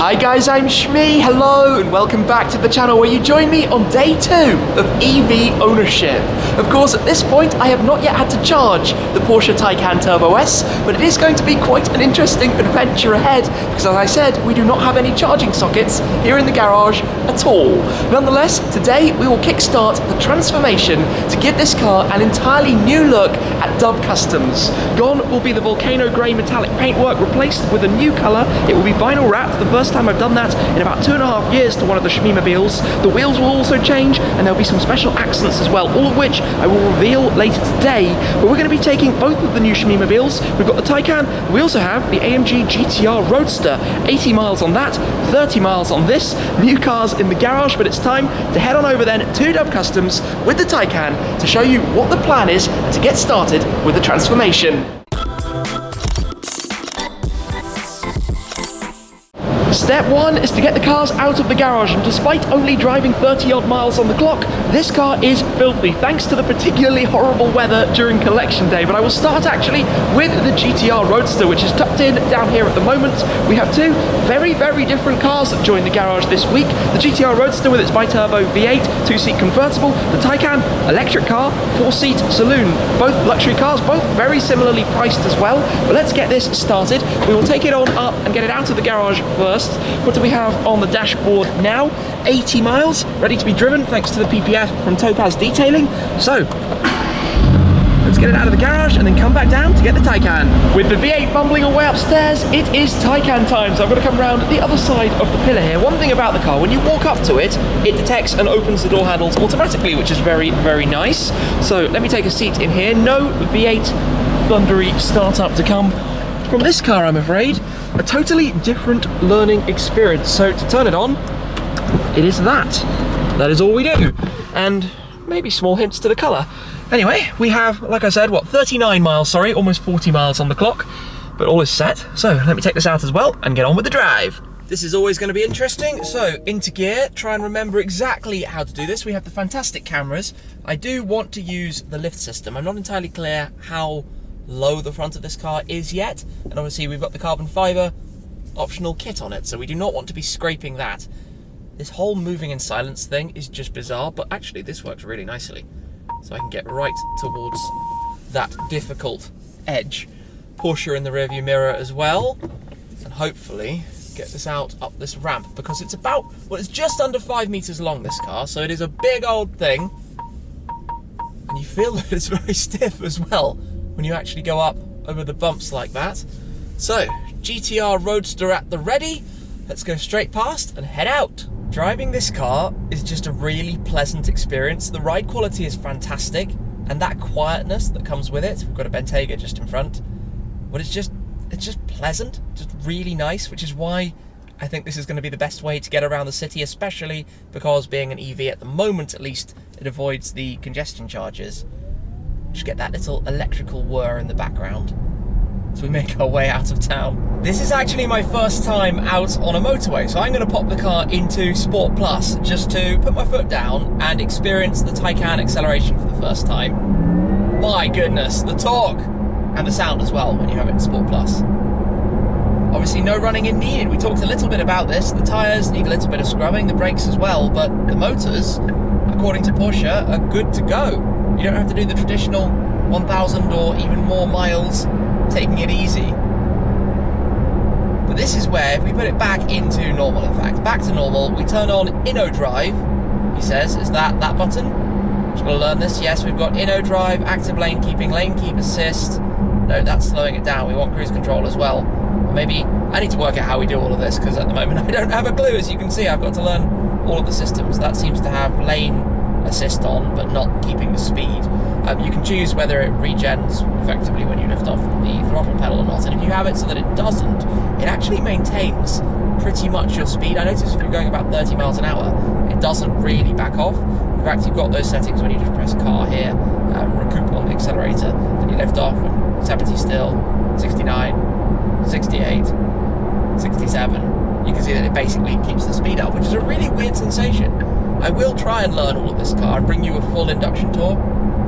Hi guys, I'm Shmee, hello and welcome back to the channel where you join me on day 2 of EV ownership. Of course, at this point I have not yet had to charge the Porsche Taycan Turbo S, but it is going to be quite an interesting adventure ahead because, as I said, we do not have any charging sockets here in the garage at all. Nonetheless, today we will kickstart the transformation to give this car an entirely new look at Dub Customs. Gone will be the volcano grey metallic paintwork, replaced with a new colour. It will be vinyl wrapped, the first time I've done that in about 2.5 years to one of the Shmeemobiles. The wheels will also change and there'll be some special accents as well, all of which I will reveal later today. But we're going to be taking both of the new Shmeemobiles. We've got the Taycan, we also have the AMG GT R Roadster. 80 miles on that, 30 miles on this. New cars in the garage, but it's time to head on over then to Dub Customs with the Taycan to show you what the plan is and to get started with the transformation. Step 1 is to get the cars out of the garage, and despite only driving 30 odd miles on the clock, this car is filthy thanks to the particularly horrible weather during collection day. But I will start actually with the GT R Roadster, which is tucked in down here at the moment. We have two very different cars that join the garage this week. The GT R Roadster with its bi-turbo V8 2-seat convertible, the Taycan electric car 4-seat saloon. Both luxury cars, both very similarly priced as well. But let's get this started. We will take it on up and get it out of the garage first. What do we have on the dashboard now? 80 miles, ready to be driven thanks to the PPF from Topaz Detailing. So, let's get it out of the garage and then come back down to get the Taycan. With the V8 bumbling away upstairs, it is Taycan time. So I've got to come around the other side of the pillar here. One thing about the car, when you walk up to it, it detects and opens the door handles automatically, which is very nice. So let me take a seat in here. No V8 thundery startup to come from this car, I'm afraid. A totally different learning experience. So to turn it on, it is that. That is all we do. And maybe small hints to the colour. Anyway, we have, like I said, what, 39 miles, sorry, almost 40 miles on the clock, but all is set. So let me take this out as well and get on with the drive. This is always going to be interesting. So into gear, try and remember exactly how to do this. We have the fantastic cameras. I do want to use the lift system. I'm not entirely clear how low the front of this car is yet, and obviously we've got the carbon fibre optional kit on it, so we do not want to be scraping that. This whole moving in silence thing is just bizarre, but actually this works really nicely, so I can get right towards that difficult edge. Porsche in the rearview mirror as well, and hopefully get this out up this ramp, because it's about, well, it's just under 5 meters long, this car, so it is a big old thing, and you feel that it's very stiff as well when you actually go up over the bumps like that. So, GTR Roadster at the ready. Let's go straight past and head out. Driving this car is just a really pleasant experience. The ride quality is fantastic, and that quietness that comes with it. We've got a Bentayga just in front, but it's just pleasant, just really nice, which is why I think this is going to be the best way to get around the city, especially because being an EV at the moment, at least, it avoids the congestion charges. Just get that little electrical whir in the background as we make our way out of town. This is actually my first time out on a motorway, so I'm going to pop the car into Sport Plus just to put my foot down and experience the Taycan acceleration for the first time. My goodness, the torque and the sound as well when you have it in Sport Plus. Obviously no running in needed. We talked a little bit about this. The tyres need a little bit of scrubbing, the brakes as well, but the motors, according to Porsche, are good to go. You don't have to do the traditional 1,000 or even more miles, taking it easy. But this is where, if we put it back into normal, in fact, back to normal, we turn on Inno Drive, he says. Is that button? Just got to learn this. Yes, we've got Inno Drive, active lane keep assist. No, that's slowing it down. We want cruise control as well. Or maybe, I need to work out how we do all of this, because at the moment I don't have a clue. As you can see, I've got to learn all of the systems. That seems to have lane assist on, but not keeping the speed. You can choose whether it regens effectively when you lift off the throttle pedal or not, and if you have it so that it doesn't, it actually maintains pretty much your speed. I noticed if you're going about 30 miles an hour, it doesn't really back off. In fact, you've got those settings when you just press car here, recoup on the accelerator, then you lift off, and 70 still, 69, 68, 67. You can see that it basically keeps the speed up, which is a really weird sensation. I will try and learn all of this car and bring you a full induction tour,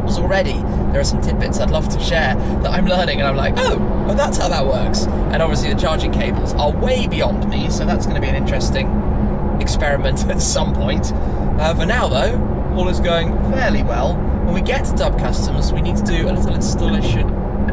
because already there are some tidbits I'd love to share that I'm learning, and I'm like, oh, well, that's how that works. And obviously the charging cables are way beyond me, so that's going to be an interesting experiment at some point. For now though, all is going fairly well. When we get to Dub Customs, we need to do a little installation,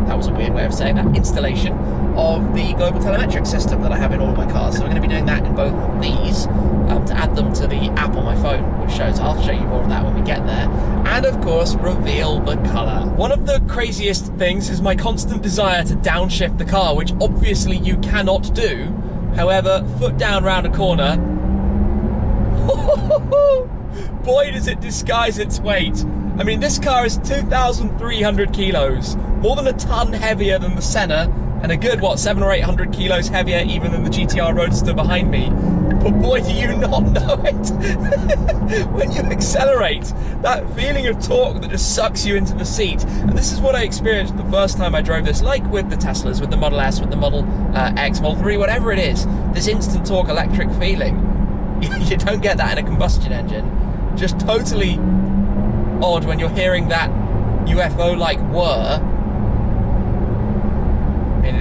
that was a weird way of saying that, installation of the Global Telemetrics system that I have in all of my cars. So we're going to be doing that in both of these to add them to the app on my phone, which shows, I'll show you more of that when we get there. And of course, reveal the colour. One of the craziest things is my constant desire to downshift the car, which obviously you cannot do. However, foot down round a corner, boy does it disguise its weight. I mean, this car is 2,300 kilos, more than a ton heavier than the Senna, and a good, what, 700 or 800 kilos heavier even than the GT R Roadster behind me. But boy, do you not know it. When you accelerate, that feeling of torque that just sucks you into the seat. And this is what I experienced the first time I drove this, like with the Teslas, with the Model S, with the Model X, Model 3, whatever it is. This instant torque electric feeling. You don't get that in a combustion engine. Just totally odd when you're hearing that UFO-like whir. I mean,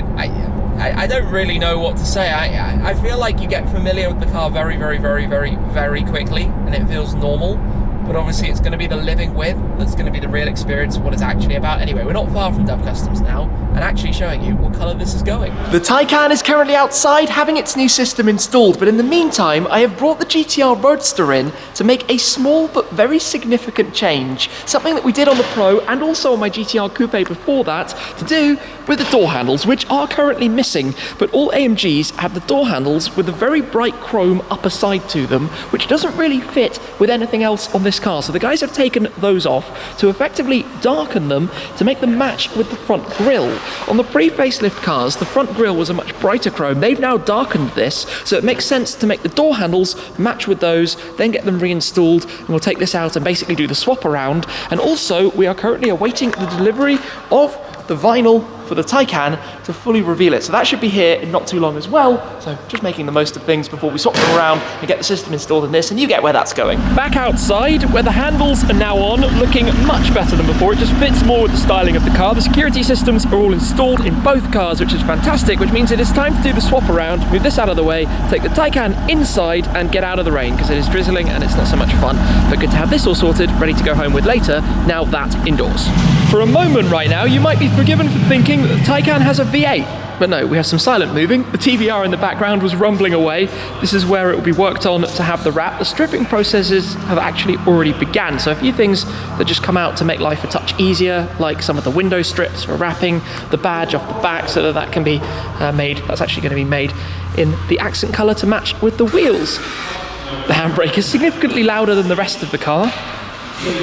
I don't really know what to say. I feel like you get familiar with the car very, very, very, very, very quickly, and it feels normal. But obviously it's going to be the living with that's going to be the real experience of what it's actually about. Anyway, we're not far from Dub Customs now, and actually showing you what colour this is going. The Taycan is currently outside having its new system installed, but in the meantime I have brought the GT R Roadster in to make a small but very significant change. Something that we did on the Pro and also on my GT R Coupe before that, to do with the door handles, which are currently missing, but all AMGs have the door handles with a very bright chrome upper side to them, which doesn't really fit with anything else on this car. So the guys have taken those off to effectively darken them to make them match with the front grille. On the pre-facelift cars, the front grille was a much brighter chrome. They've now darkened this, so it makes sense to make the door handles match with those, then get them reinstalled, and we'll take this out and basically do the swap around. And also, we are currently awaiting the delivery of the vinyl for the Taycan to fully reveal it. So that should be here in not too long as well. So just making the most of things before we swap them around and get the system installed in this, and you get where that's going. Back outside, where the handles are now on, looking much better than before. It just fits more with the styling of the car. The security systems are all installed in both cars, which is fantastic, which means it is time to do the swap around, move this out of the way, take the Taycan inside and get out of the rain, because it is drizzling and it's not so much fun. But good to have this all sorted, ready to go home with later, now that indoors. For a moment right now, you might be forgiven for thinking that the Taycan has a V8. But no, we have some silent moving. The TVR in the background was rumbling away. This is where it will be worked on to have the wrap. The stripping processes have actually already began. So a few things that just come out to make life a touch easier, like some of the window strips for wrapping the badge off the back so that that can be made. That's actually going to be made in the accent colour to match with the wheels. The handbrake is significantly louder than the rest of the car,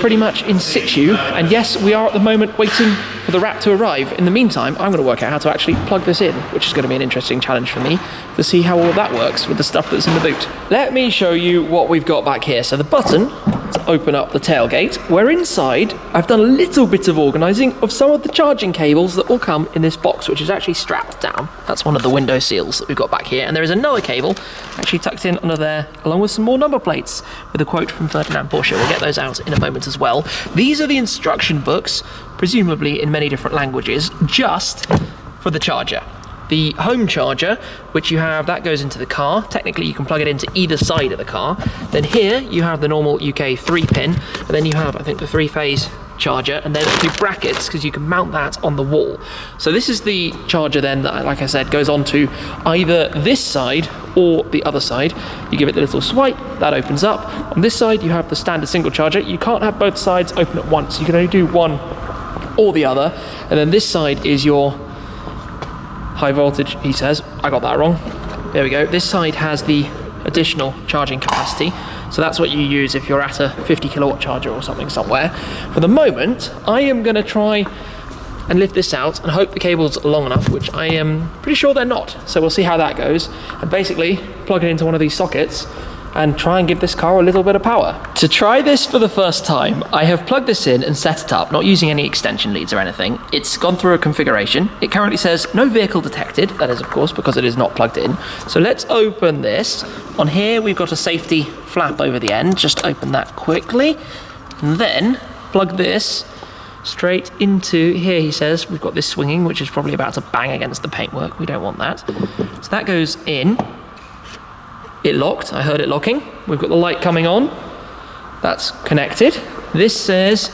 pretty much in situ, and yes, we are at the moment waiting for the wrap to arrive. In the meantime, I'm going to work out how to actually plug this in, which is going to be an interesting challenge for me to see how all of that works with the stuff that's in the boot. Let me show you what we've got back here. So the button to open up the tailgate, where inside I've done a little bit of organising of some of the charging cables that will come in this box, which is actually strapped down. That's one of the window seals that we've got back here, and there is another cable actually tucked in under there, along with some more number plates with a quote from Ferdinand Porsche. We'll get those out in a moment as well. These are the instruction books, presumably in many different languages, just for the charger. The home charger, which you have, that goes into the car. Technically you can plug it into either side of the car. Then here you have the normal UK 3-pin, and then you have, I think, the 3-phase charger, and then two brackets, because you can mount that on the wall. So this is the charger then that, like I said, goes onto either this side or the other side. You give it the little swipe, that opens up. On this side you have the standard single charger. You can't have both sides open at once. You can only do one or the other. And then this side is your high voltage, he says. I got that wrong. There we go. This side has the additional charging capacity. So that's what you use if you're at a 50 kilowatt charger or something somewhere. For the moment, I am going to try and lift this out and hope the cable's long enough, which I am pretty sure they're not. So we'll see how that goes. And basically plug it into one of these sockets and try and give this car a little bit of power. To try this for the first time, I have plugged this in and set it up, not using any extension leads or anything. It's gone through a configuration. It currently says no vehicle detected. That is, of course, because it is not plugged in. So let's open this. On here, we've got a safety flap over the end. Just open that quickly. And then plug this straight into here. He says we've got this swinging, which is probably about to bang against the paintwork. We don't want that. So that goes in. It locked. I heard it locking. We've got the light coming on. That's connected. This says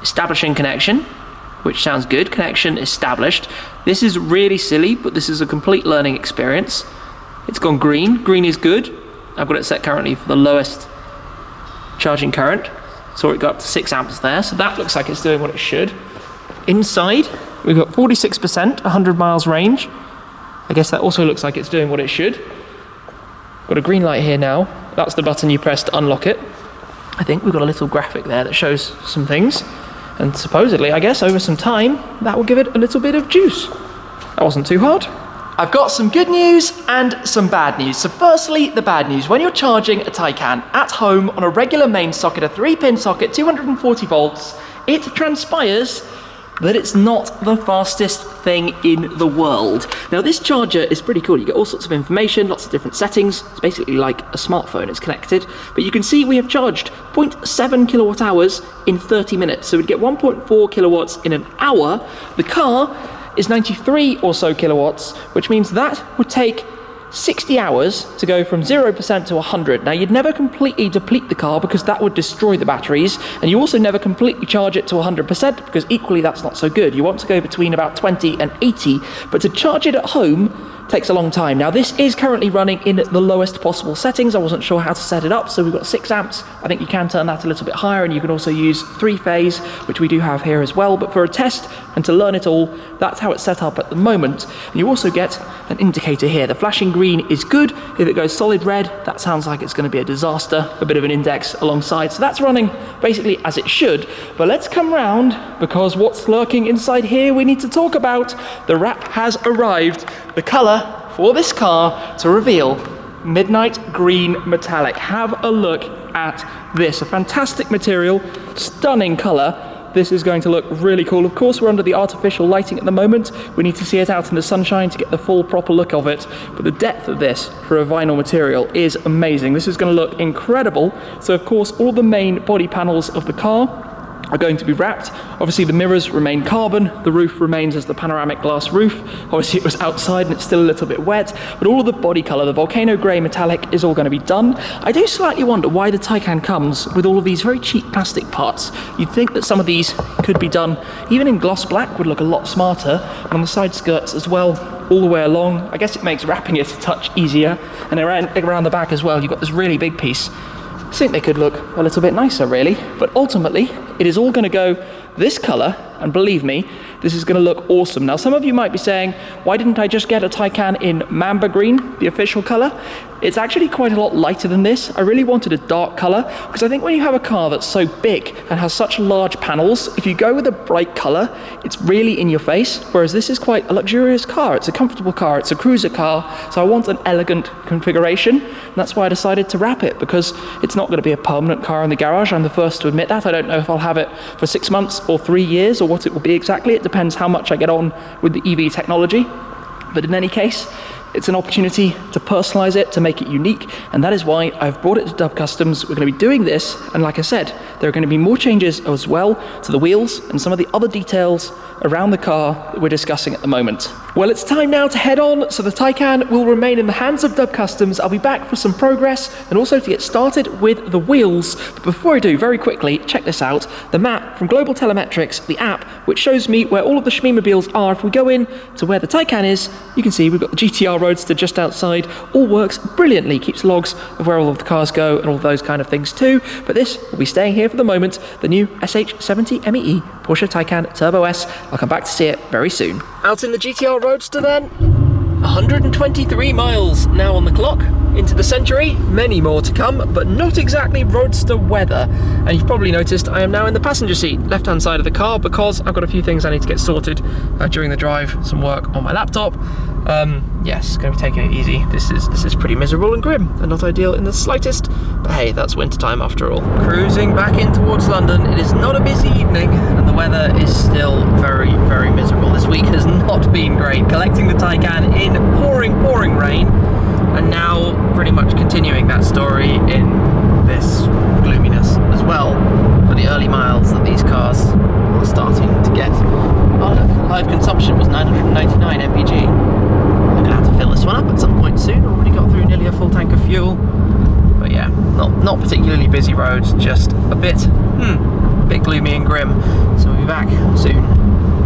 establishing connection, which sounds good. Connection established. This is really silly, but this is a complete learning experience. It's gone green. Green is good. I've got it set currently for the lowest charging current. Saw it go up to 6 amps there, so that looks like it's doing what it should. Inside, we've got 46%, 100 miles range. I guess that also looks like it's doing what it should. Got a green light here now. That's the button you press to unlock it. I think we've got a little graphic there that shows some things. And supposedly, I guess, over some time, that will give it a little bit of juice. That wasn't too hard. I've got some good news and some bad news. So firstly, the bad news. When you're charging a Taycan at home on a regular main socket, a 3-pin socket, 240 volts, it transpires that it's not the fastest thing in the world. Now this charger is pretty cool. You get all sorts of information, lots of different settings. It's basically like a smartphone, it's connected. But you can see we have charged 0.7 kilowatt hours in 30 minutes. So we'd get 1.4 kilowatts in an hour. The car is 93 or so kilowatts, which means that would take 60 hours to go from 0% to 100. Now you'd never completely deplete the car because that would destroy the batteries, and you also never completely charge it to 100% because equally that's not so good. You want to go between about 20 and 80, but to charge it at home takes a long time. Now this is currently running in the lowest possible settings. I wasn't sure how to set it up, so we've got 6 amps. I think you can turn that a little bit higher, and you can also use 3-phase, which we do have here as well. But for a test and to learn it all, that's how it's set up at the moment. And you also get an indicator here. The flashing green is good. If it goes solid red, that sounds like it's going to be a disaster. A bit of an index alongside. So that's running basically as it should. But let's come round, because what's lurking inside here we need to talk about. The wrap has arrived. The colour for this car to reveal midnight green metallic. Have a look at this. A fantastic material, stunning colour. This is going to look really cool. Of course, we're under the artificial lighting at the moment. We need to see it out in the sunshine to get the full proper look of it. But the depth of this for a vinyl material is amazing. This is going to look incredible. So of course, all the main body panels of the car are going to be wrapped. Obviously the mirrors remain carbon, the roof remains as the panoramic glass roof. Obviously it was outside and it's still a little bit wet, but all of the body colour, the volcano grey metallic, is all going to be done. I do slightly wonder why the Taycan comes with all of these very cheap plastic parts. You'd think that some of these could be done even in gloss black, would look a lot smarter, and on the side skirts as well, all the way along. I guess it makes wrapping it a touch easier, and around the back as well, you've got this really big piece. I think they could look a little bit nicer, really. But ultimately, it is all going to go this colour, and believe me, this is going to look awesome. Now, some of you might be saying, why didn't I just get a Taycan in Mamba Green, the official colour? It's actually quite a lot lighter than this. I really wanted a dark colour, because I think when you have a car that's so big and has such large panels, if you go with a bright colour, it's really in your face, whereas this is quite a luxurious car. It's a comfortable car, it's a cruiser car, so I want an elegant configuration, and that's why I decided to wrap it, because it's not going to be a permanent car in the garage. I'm the first to admit that. I don't know if I'll have it for 6 months or 3 years, or what it will be exactly. It depends how much I get on with the EV technology. But in any case, it's an opportunity to personalize it, to make it unique, and that is why I've brought it to Dub Customs. We're going to be doing this, and like I said, there are going to be more changes as well to the wheels and some of the other details around the car that we're discussing at the moment. Well, it's time now to head on, so the Taycan will remain in the hands of Dub Customs. I'll be back for some progress and also to get started with the wheels. But before I do, very quickly, check this out. The map from Global Telemetrics, the app, which shows me where all of the Shmeemobiles are. If we go in to where the Taycan is, you can see we've got the GT R Roadster just outside. All works brilliantly, keeps logs of where all of the cars go and all those kind of things too. But this will be staying here for the moment, the new SH70 ME Porsche Taycan Turbo S. I'll come back to see it very soon. Out in the GT R Roadster then. 123 miles now on the clock into the century, many more to come, but not exactly Roadster weather. And you've probably noticed I am now in the passenger seat, left-hand side of the car, because I've got a few things I need to get sorted during the drive, some work on my laptop. Yes, going to be taking it easy. This is pretty miserable and grim, and not ideal in the slightest, but hey, that's winter time after all. Cruising back in towards London. It is not a busy evening, and the weather is still very, very miserable. This week has not been great. Collecting the Taycan in pouring rain, and now pretty much continuing that story in this gloominess as well for the early miles that these cars are starting to get... Oh look, live consumption was 999 mpg. I'm going to have to fill this one up at some point soon. Already got through nearly a full tank of fuel. But yeah, not particularly busy roads, just a bit gloomy and grim. So we'll be back soon,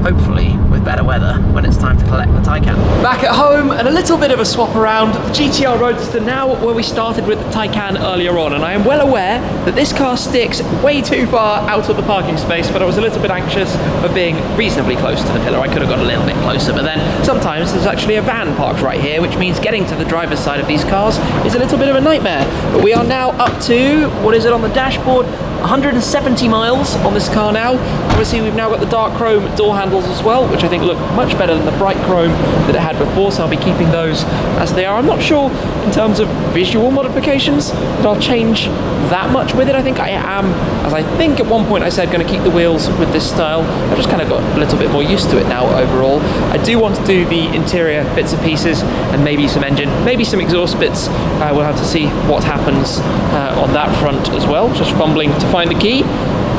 hopefully with better weather when it's time to collect the Taycan. Back at home and a little bit of a swap around. The GT R Roadster now where we started with the Taycan earlier on, and I am well aware that this car sticks way too far out of the parking space, but I was a little bit anxious of being reasonably close to the pillar. I could have got a little bit closer, but then sometimes there's actually a van parked right here, which means getting to the driver's side of these cars is a little bit of a nightmare. But we are now up to, what is it on the dashboard? 170 miles on this car now. Obviously we've now got the dark chrome door handles as well, which I think look much better than the bright chrome that it had before, so I'll be keeping those as they are. I'm not sure in terms of visual modifications that I'll change that much with it. I think I am, as I think at one point I said, going to keep the wheels with this style. I've just kind of got a little bit more used to it now overall. I do want to do the interior bits and pieces and maybe some engine, maybe some exhaust bits. We'll have to see what happens on that front as well. Just fumbling to find the key,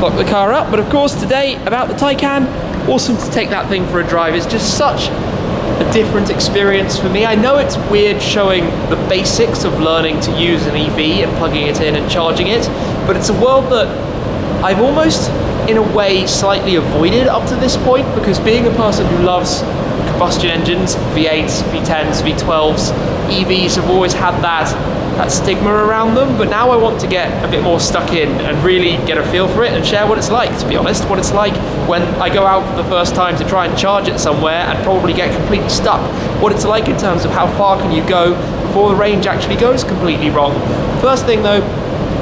lock the car up. But of course today about the Taycan, awesome to take that thing for a drive. It's just such a different experience for me. I know it's weird showing the basics of learning to use an EV and plugging it in and charging it, but it's a world that I've almost in a way slightly avoided up to this point, because being a person who loves combustion engines, V8s, V10s, V12s, EVs have always had that stigma around them, but now I want to get a bit more stuck in and really get a feel for it and share what it's like, to be honest. What it's like when I go out for the first time to try and charge it somewhere and probably get completely stuck. What it's like in terms of how far can you go before the range actually goes completely wrong. First thing though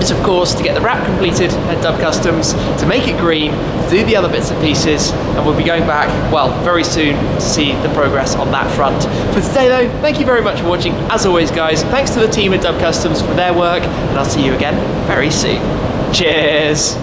is of course to get the wrap completed at Dub Customs, to make it green, to do the other bits and pieces, and we'll be going back, well, very soon to see the progress on that front. For today though, thank you very much for watching. As always guys, thanks to the team at Dub Customs for their work, and I'll see you again very soon. Cheers!